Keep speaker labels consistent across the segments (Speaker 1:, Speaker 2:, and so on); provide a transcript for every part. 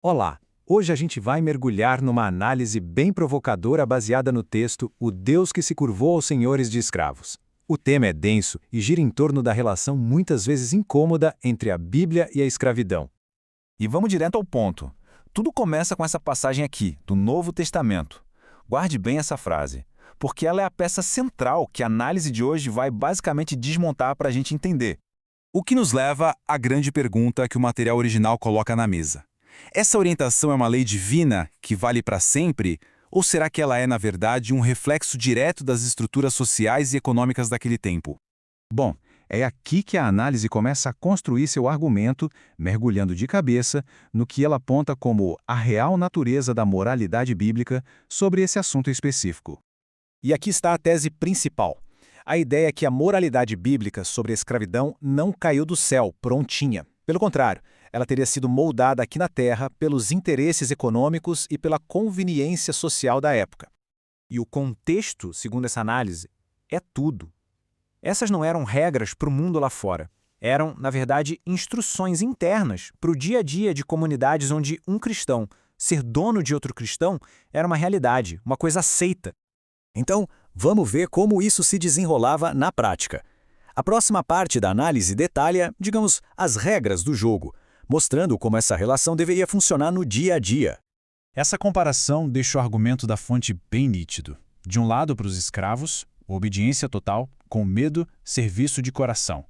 Speaker 1: Olá! Hoje a gente vai mergulhar numa análise bem provocadora baseada no texto O Deus que se curvou aos senhores de escravos. O tema é denso e gira em torno da relação muitas vezes incômoda entre a Bíblia e a escravidão.
Speaker 2: E vamos direto ao ponto. Tudo começa com essa passagem aqui, do Novo Testamento. Guarde bem essa frase, porque ela é a peça central que a análise de hoje vai basicamente desmontar para a gente entender. O que nos leva à grande pergunta que o material original coloca na mesa. Essa orientação é uma lei divina que vale para sempre? Ou será que ela é, na verdade, um reflexo direto das estruturas sociais e econômicas daquele tempo?
Speaker 1: Bom, é aqui que a análise começa a construir seu argumento, mergulhando de cabeça no que ela aponta como a real natureza da moralidade bíblica sobre esse assunto específico. E aqui está a tese principal. A ideia é que a moralidade bíblica sobre a escravidão não caiu do céu, prontinha. Pelo contrário, ela teria sido moldada aqui na Terra pelos interesses econômicos e pela conveniência social da época. E o contexto, segundo essa análise, é tudo. Essas não eram regras para o mundo lá fora. Eram, na verdade, instruções internas para o dia a dia de comunidades onde um cristão ser dono de outro cristão era uma realidade, uma coisa aceita. Então, vamos ver como isso se desenrolava na prática. A próxima parte da análise detalha, digamos, as regras do jogo, mostrando como essa relação deveria funcionar no dia a dia.
Speaker 3: Essa comparação deixa o argumento da fonte bem nítido. De um lado, para os escravos, obediência total, com medo, serviço de coração.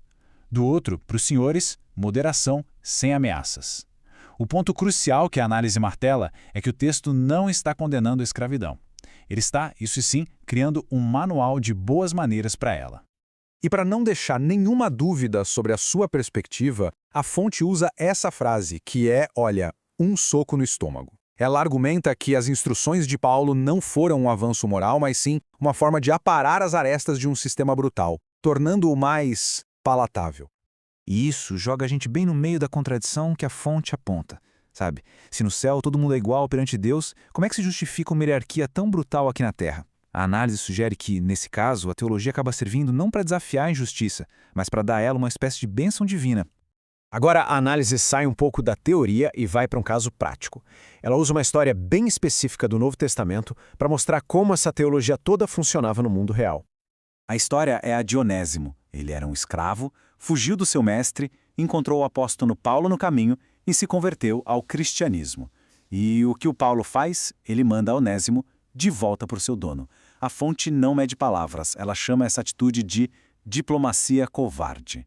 Speaker 3: Do outro, para os senhores, moderação, sem ameaças. O ponto crucial que a análise martela é que o texto não está condenando a escravidão. Ele está, isso sim, criando um manual de boas maneiras para ela.
Speaker 1: E para não deixar nenhuma dúvida sobre a sua perspectiva, a fonte usa essa frase, que é, olha, um soco no estômago. Ela argumenta que as instruções de Paulo não foram um avanço moral, mas sim uma forma de aparar as arestas de um sistema brutal, tornando-o mais palatável.
Speaker 2: E isso joga a gente bem no meio da contradição que a fonte aponta. Sabe, se no céu todo mundo é igual perante Deus, como é que se justifica uma hierarquia tão brutal aqui na Terra? A análise sugere que, nesse caso, a teologia acaba servindo não para desafiar a injustiça, mas para dar a ela uma espécie de bênção divina.
Speaker 1: Agora a análise sai um pouco da teoria e vai para um caso prático. Ela usa uma história bem específica do Novo Testamento para mostrar como essa teologia toda funcionava no mundo real.
Speaker 2: A história é a de Onésimo. Ele era um escravo, fugiu do seu mestre, encontrou o apóstolo Paulo no caminho e se converteu ao cristianismo. E o que o Paulo faz? Ele manda Onésimo de volta por seu dono. A fonte não mede palavras, ela chama essa atitude de diplomacia covarde.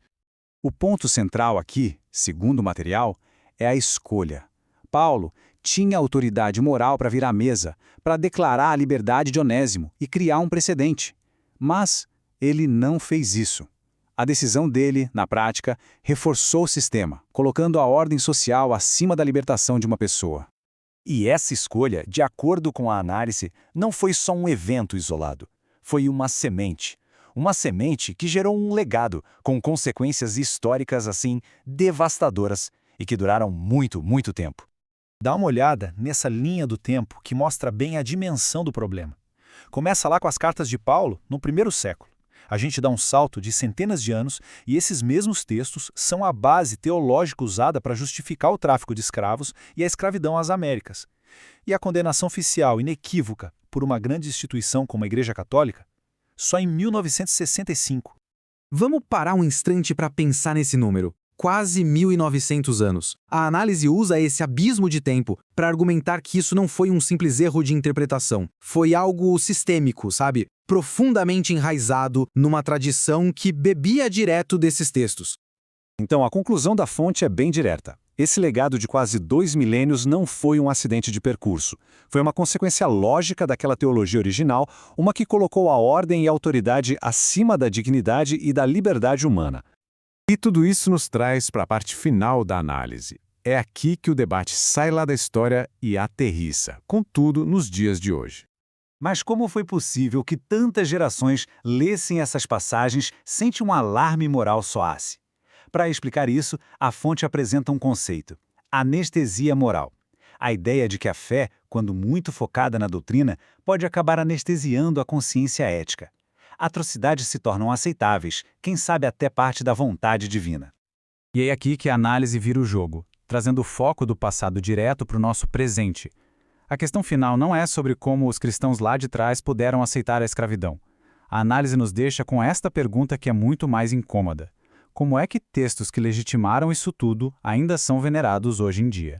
Speaker 1: O ponto central aqui, segundo o material, é a escolha. Paulo tinha autoridade moral para vir à mesa, para declarar a liberdade de Onésimo e criar um precedente. Mas ele não fez isso. A decisão dele, na prática, reforçou o sistema, colocando a ordem social acima da libertação de uma pessoa. E essa escolha, de acordo com a análise, não foi só um evento isolado. Foi uma semente. Uma semente que gerou um legado, com consequências históricas assim devastadoras e que duraram muito, muito tempo.
Speaker 4: Dá uma olhada nessa linha do tempo que mostra bem a dimensão do problema. Começa lá com as cartas de Paulo, no primeiro século. A gente dá um salto de centenas de anos e esses mesmos textos são a base teológica usada para justificar o tráfico de escravos e a escravidão às Américas. E a condenação oficial inequívoca por uma grande instituição como a Igreja Católica? Só em 1965.
Speaker 5: Vamos parar um instante para pensar nesse número. Quase 1900 anos. A análise usa esse abismo de tempo para argumentar que isso não foi um simples erro de interpretação. Foi algo sistêmico, sabe? Profundamente enraizado numa tradição que bebia direto desses textos.
Speaker 1: Então, a conclusão da fonte é bem direta. Esse legado de quase 2 milênios não foi um acidente de percurso. Foi uma consequência lógica daquela teologia original, uma que colocou a ordem e a autoridade acima da dignidade e da liberdade humana. E tudo isso nos traz para a parte final da análise. É aqui que o debate sai lá da história e aterrissa, contudo, nos dias de hoje.
Speaker 2: Mas como foi possível que tantas gerações lessem essas passagens sem que um alarme moral soasse? Para explicar isso, a fonte apresenta um conceito: anestesia moral. A ideia de que a fé, quando muito focada na doutrina, pode acabar anestesiando a consciência ética. Atrocidades se tornam aceitáveis, quem sabe até parte da vontade divina.
Speaker 3: E é aqui que a análise vira o jogo. trazendo o foco do passado direto para o nosso presente. A questão final não é sobre como os cristãos lá de trás puderam aceitar a escravidão. A análise nos deixa com esta pergunta que é muito mais incômoda. Como é que textos que legitimaram isso tudo ainda são venerados hoje em dia?